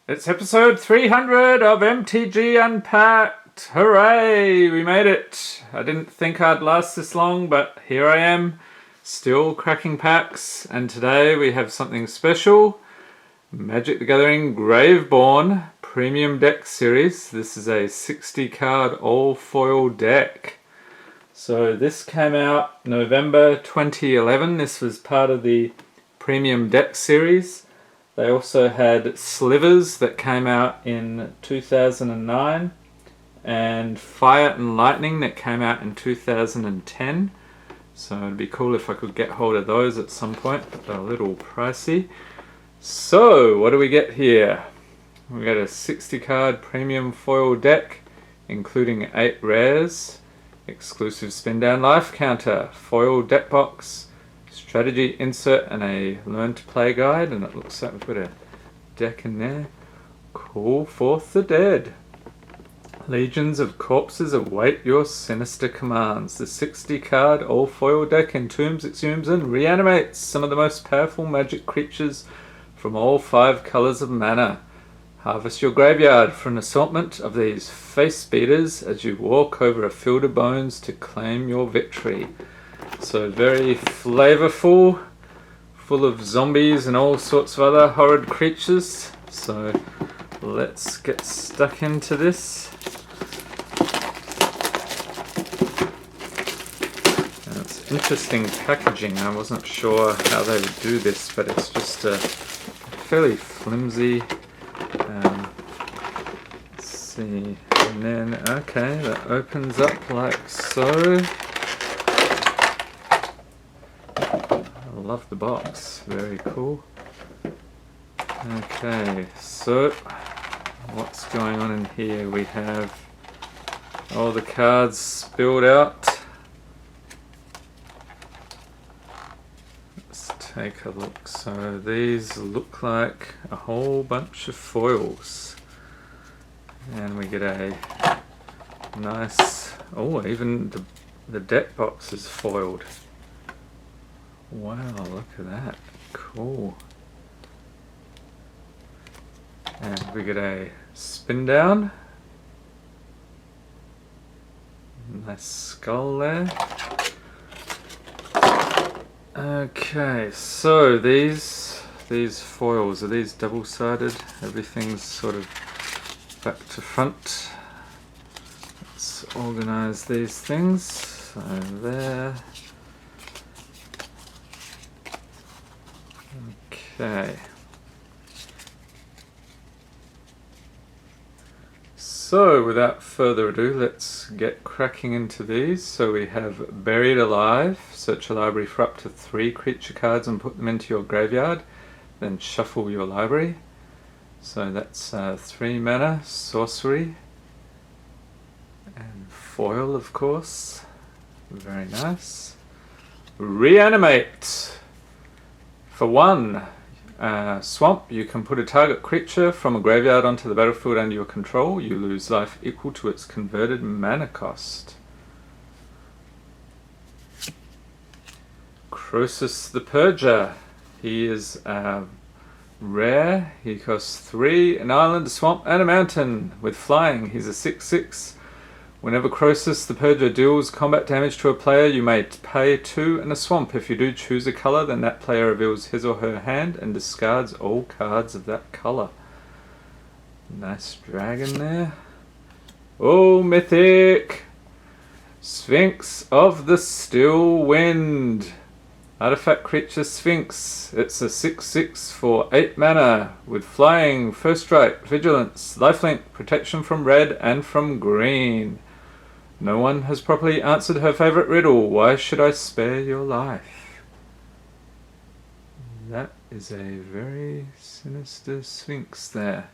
It's episode 300 of MTG Unpacked. Hooray! We made it. I didn't think I'd last this long, but here I am, still cracking packs. And today we have something special. Magic the Gathering Graveborn Premium Deck Series. This is a 60 card all foil deck. So this came out November 2011. This was part of the Premium Deck Series. They also had Slivers that came out in 2009 and Fire and Lightning that came out in 2010. So it'd be cool if I could get hold of those at some point, but they're a little pricey. So what do we get here? We got a 60 card premium foil deck including 8 rares, exclusive spin down life counter, foil deck box, strategy insert and a learn to play guide, and it looks like we've got a deck in there. Call forth the dead. Legions of corpses await your sinister commands. The 60 card all foil deck entombs, exhumes and reanimates some of the most powerful magic creatures from all 5 colours of mana. Harvest your graveyard for an assortment of these face beaters as you walk over a field of bones to claim your victory. So very flavorful, full of zombies and all sorts of other horrid creatures. So let's get stuck into this. And it's interesting packaging. I wasn't sure how they would do this, but it's just a fairly flimsy. Let's see, and then okay, that opens up like so. Love the box, very cool. Okay, so what's going on in here? We have all the cards spilled out. Let's take a look. So these look like a whole bunch of foils. And we get a nice, oh, even the deck box is foiled. Wow, look at that. Cool. And we get a spin down. Nice skull there. Okay, so these foils, are these double-sided? Everything's sort of back to front. Let's organize these things. So there. Okay, so without further ado, let's get cracking into these. So we have Buried Alive. Search your library for up to 3 creature cards and put them into your graveyard, then shuffle your library. So that's 3 mana, sorcery, and foil of course. Very nice. Reanimate. For 1 swamp, you can put a target creature from a graveyard onto the battlefield under your control. You lose life equal to its converted mana cost. Croesus the Purger. He is rare. He costs 3, an island, a swamp, and a mountain. With flying, he's a 6/6. Whenever Croesus the Purger deals combat damage to a player, you may pay 2 and a swamp. If you do choose a colour, then that player reveals his or her hand and discards all cards of that colour. Nice dragon there. Oh, mythic! Sphinx of the Still Wind. Artifact creature Sphinx. It's a 6/6 for 8 mana with flying, first strike, vigilance, lifelink, protection from red and from green. No one has properly answered her favourite riddle. Why should I spare your life? That is a very sinister Sphinx there.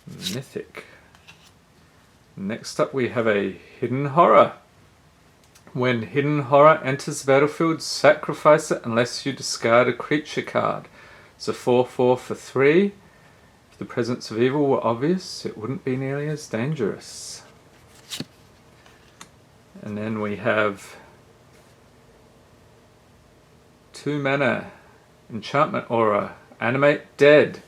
Mythic. Next up we have a Hidden Horror. When Hidden Horror enters the battlefield, sacrifice it unless you discard a creature card. It's a 4/4 for 3. If the presence of evil were obvious, it wouldn't be nearly as dangerous. And then we have 2 mana, Enchantment Aura, Animate Dead.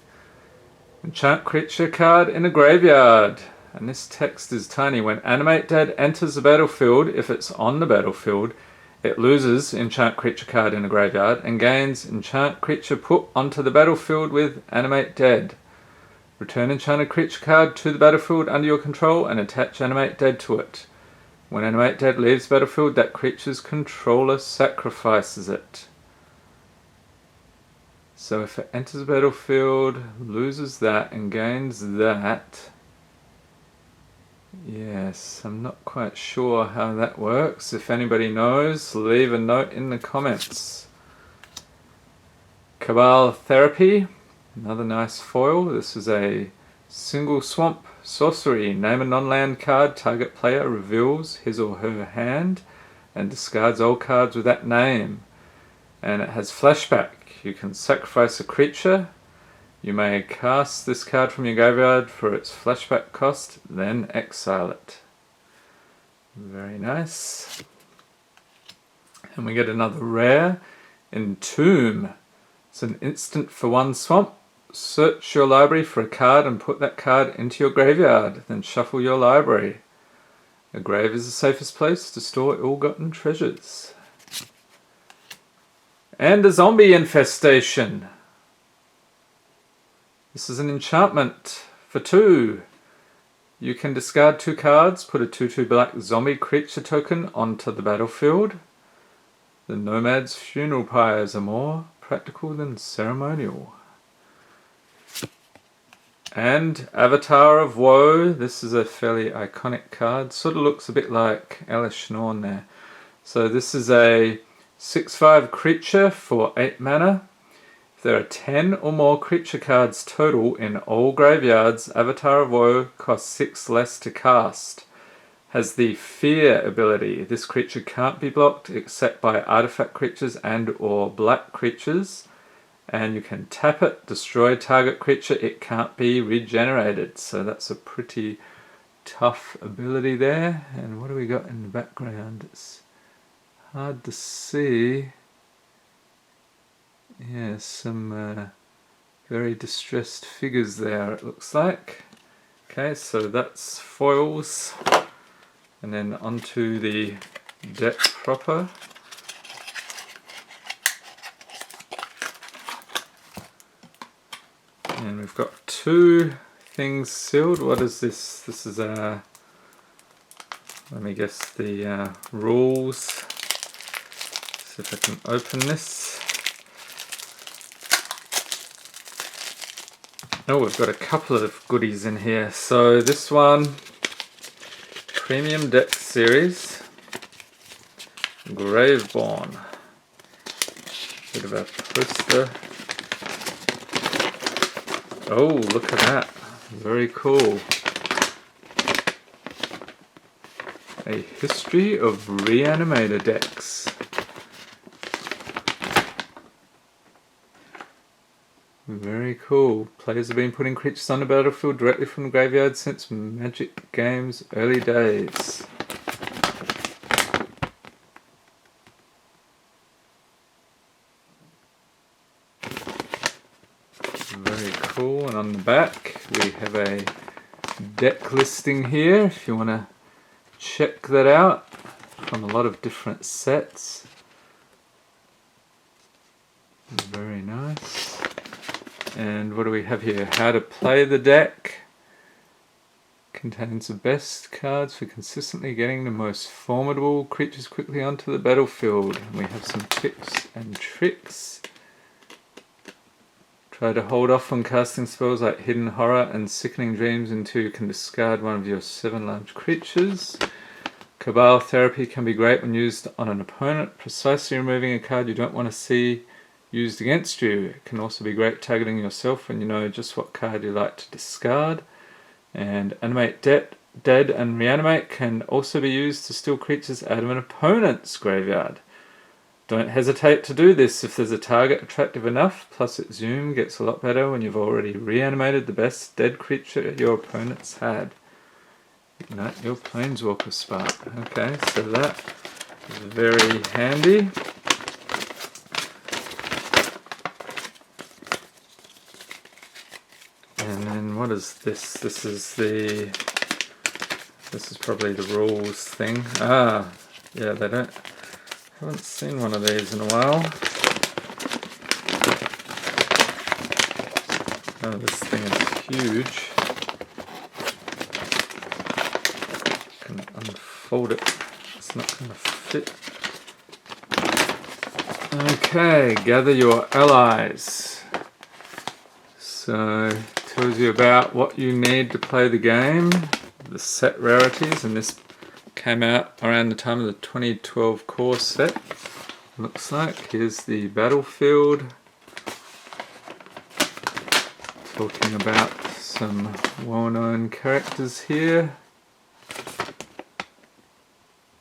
Enchant creature card in a graveyard. And this text is tiny. When Animate Dead enters the battlefield, if it's on the battlefield, it loses enchant creature card in a graveyard and gains enchant creature put onto the battlefield with Animate Dead. Return enchanted creature card to the battlefield under your control and attach Animate Dead to it. When Animate Dead leaves the battlefield, that creature's controller sacrifices it. So if it enters the battlefield, loses that and gains that. Yes, I'm not quite sure how that works. If anybody knows, leave a note in the comments. Cabal Therapy, another nice foil. This is a single swamp sorcery. Name a non-land card, target player reveals his or her hand and discards all cards with that name. And it has flashback. You can sacrifice a creature. You may cast this card from your graveyard for its flashback cost, then exile it. Very nice. And we get another rare, Entomb. It's an instant for 1 swamp. Search your library for a card and put that card into your graveyard, then shuffle your library. A grave is the safest place to store ill-gotten treasures. And a zombie infestation. This is an enchantment for 2. You can discard 2 cards, put a 2/2 black zombie creature token onto the battlefield. The Nomad's funeral pyres are more practical than ceremonial. And Avatar of Woe. This is a fairly iconic card. Sort of looks a bit like Alice Norn there. So this is a 6/5 creature for 8 mana. If there are 10 or more creature cards total in all graveyards, Avatar of Woe costs 6 less to cast. Has the Fear ability. This creature can't be blocked except by artifact creatures and or black creatures. And you can tap it, destroy target creature, it can't be regenerated. So that's a pretty tough ability there. And what do we got in the background? It's hard to see. Yeah, some very distressed figures there, it looks like. Okay, so that's foils. And then onto the deck proper. And we've got 2 things sealed. What is this? This is let me guess the rules. See if I can open this. Oh, we've got a couple of goodies in here. So this one, Premium Deck Series, Graveborn. Bit of a poster. Oh, look at that. Very cool. A history of Reanimator decks. Very cool. Players have been putting creatures on the battlefield directly from the graveyard since Magic Game's early days. Very cool. And on the back we have a deck listing here if you want to check that out from a lot of different sets. Very nice. And what do we have here? How to play the deck. Contains the best cards for consistently getting the most formidable creatures quickly onto the battlefield. And we have some tips and tricks. Try to hold off on casting spells like Hidden Horror and Sickening Dreams until you can discard one of your 7 large creatures. Cabal Therapy can be great when used on an opponent, precisely removing a card you don't want to see used against you. It can also be great targeting yourself when you know just what card you like to discard. And Animate Dead and Reanimate can also be used to steal creatures out of an opponent's graveyard. Don't hesitate to do this if there's a target attractive enough, plus its zoom gets a lot better when you've already reanimated the best dead creature your opponents had. Ignite your Planeswalker Spark. Okay, so that is very handy. And then And what is this? This is probably the rules thing. Ah, yeah, haven't seen one of these in a while. Oh, this thing is huge. I can unfold it. It's not going to fit. Okay, gather your allies. So, it tells you about what you need to play the game, the set rarities, and this came out around the time of the 2012 core set. Looks like. Here's the battlefield. Talking about some well-known characters here.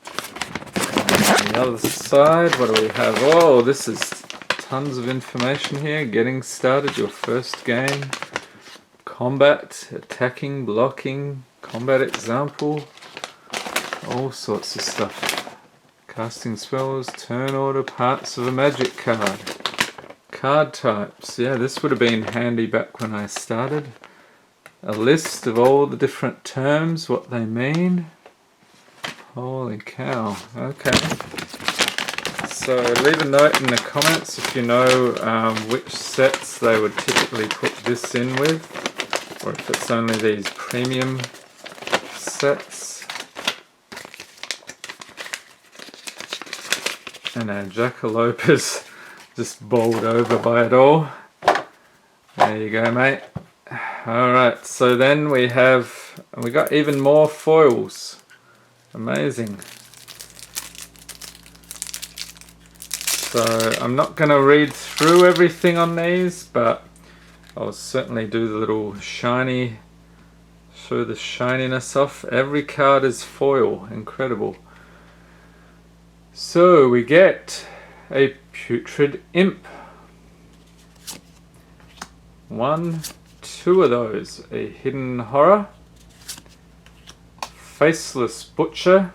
On the other side, what do we have? Oh, this is tons of information here. Getting started, your first game. Combat, attacking, blocking, combat example. All sorts of stuff. Casting spells, turn order, parts of a magic card. Card types. Yeah, this would have been handy back when I started. A list of all the different terms, what they mean. Holy cow. Okay. So leave a note in the comments if you know which sets they would typically put this in with, or if it's only these premium sets. And our jackalope is just bowled over by it all. There you go, mate. Alright, so then we got even more foils. Amazing. So I'm not going to read through everything on these, but I'll certainly do the little shiny, show the shininess off. Every card is foil. Incredible. So we get a putrid imp. 1, 2 of those. A hidden horror. Faceless butcher.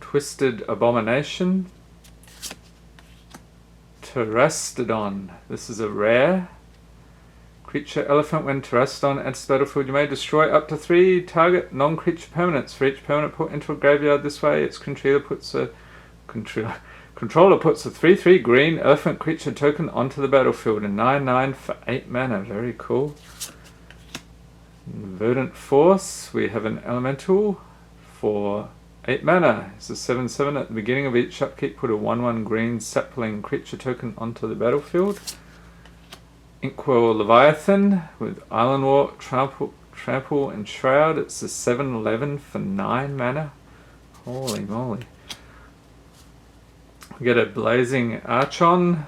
Twisted abomination. Terrastodon. This is a rare. Creature elephant. When Terrastodon enters the battlefield, you may destroy up to 3 target non-creature permanents. For each permanent put into a graveyard this way, its controller puts a 3/3 green elephant creature token onto the battlefield. A 9/9 for 8 mana. Very cool. Verdant Force. We have an elemental for 8 mana. It's a 7/7. At the beginning of each upkeep, put a 1/1 green sapling creature token onto the battlefield. Inkwell Leviathan with Island Walk, Trample, and Shroud. It's a 7/11 for 9 mana. Holy moly. We get a Blazing Archon.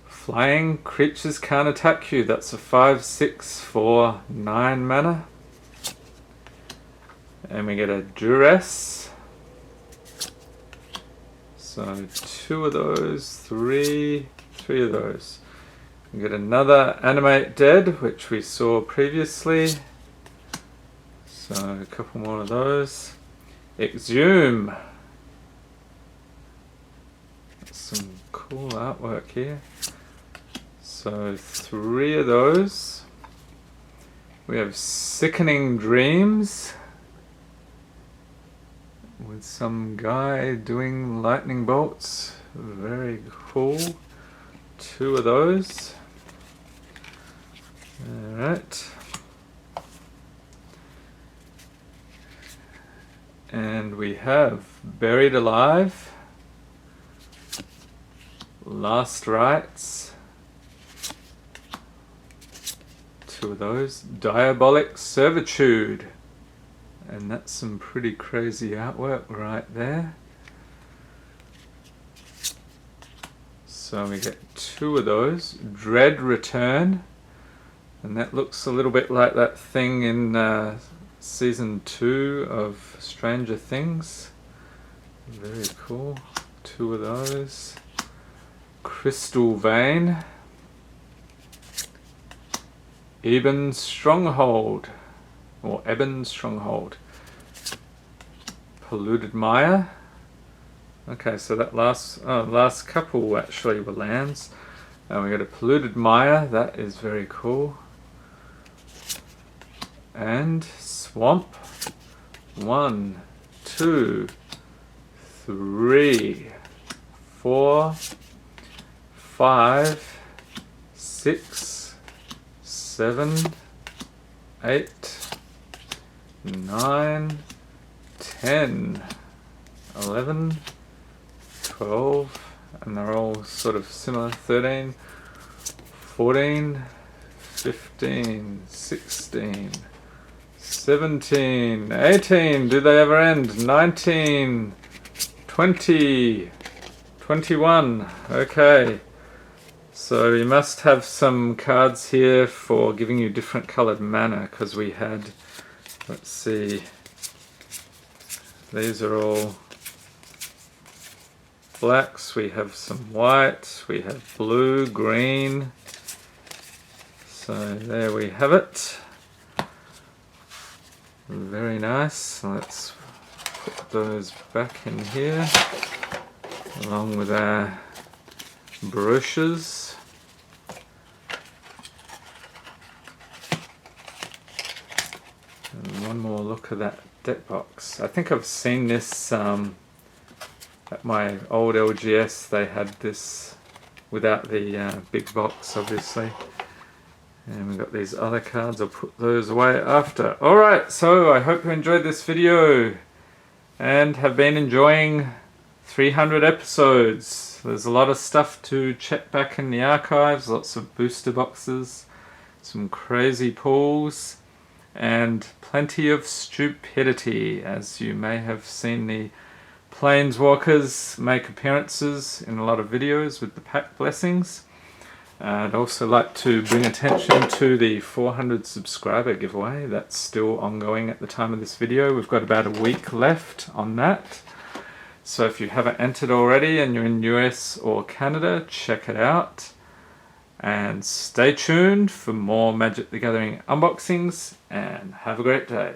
Flying creatures can't attack you. That's a 5/6 for 9 mana. And we get a Duress. So 2 of those, 3 of those. We get another Animate Dead, which we saw previously. So a couple more of those. Exhume. Some cool artwork here. So 3 of those. We have Sickening Dreams with some guy doing lightning bolts. Very cool. 2 of those. Alright. And we have Buried Alive, Last Rites, 2 of those, Diabolic Servitude, and that's some pretty crazy artwork right there. So we get 2 of those, Dread Return, and that looks a little bit like that thing in season 2 of Stranger Things. Very cool. 2 of those. Crystal Vein. Eben Stronghold. Polluted Mire. Okay, so that last couple actually were lands. And we got a polluted mire, that is very cool. And swamp. 1, 2, 3, 4, 5, 6, 7, 8, 9, 10, 11, 12, and they're all sort of similar. 13, 14, 15, 16, 17, 18, do they ever end? 19, 20, 21, okay. So you must have some cards here for giving you different coloured mana, because we had, let's see, these are all blacks, we have some white, we have blue, green, so there we have it. Very nice. Let's put those back in here along with our brochures. And one more look at that deck box. I think I've seen this at my old LGS. They had this without the big box, obviously. And we've got these other cards, I'll put those away after. Alright, so I hope you enjoyed this video and have been enjoying 300 episodes. There's a lot of stuff to check back in the archives, lots of booster boxes, some crazy pulls, and plenty of stupidity, as you may have seen the Planeswalkers make appearances in a lot of videos with the pack blessings. I'd also like to bring attention to the 400 subscriber giveaway. That's still ongoing at the time of this video. We've got about a week left on that. So if you haven't entered already and you're in US or Canada, check it out. And stay tuned for more Magic the Gathering unboxings, and have a great day.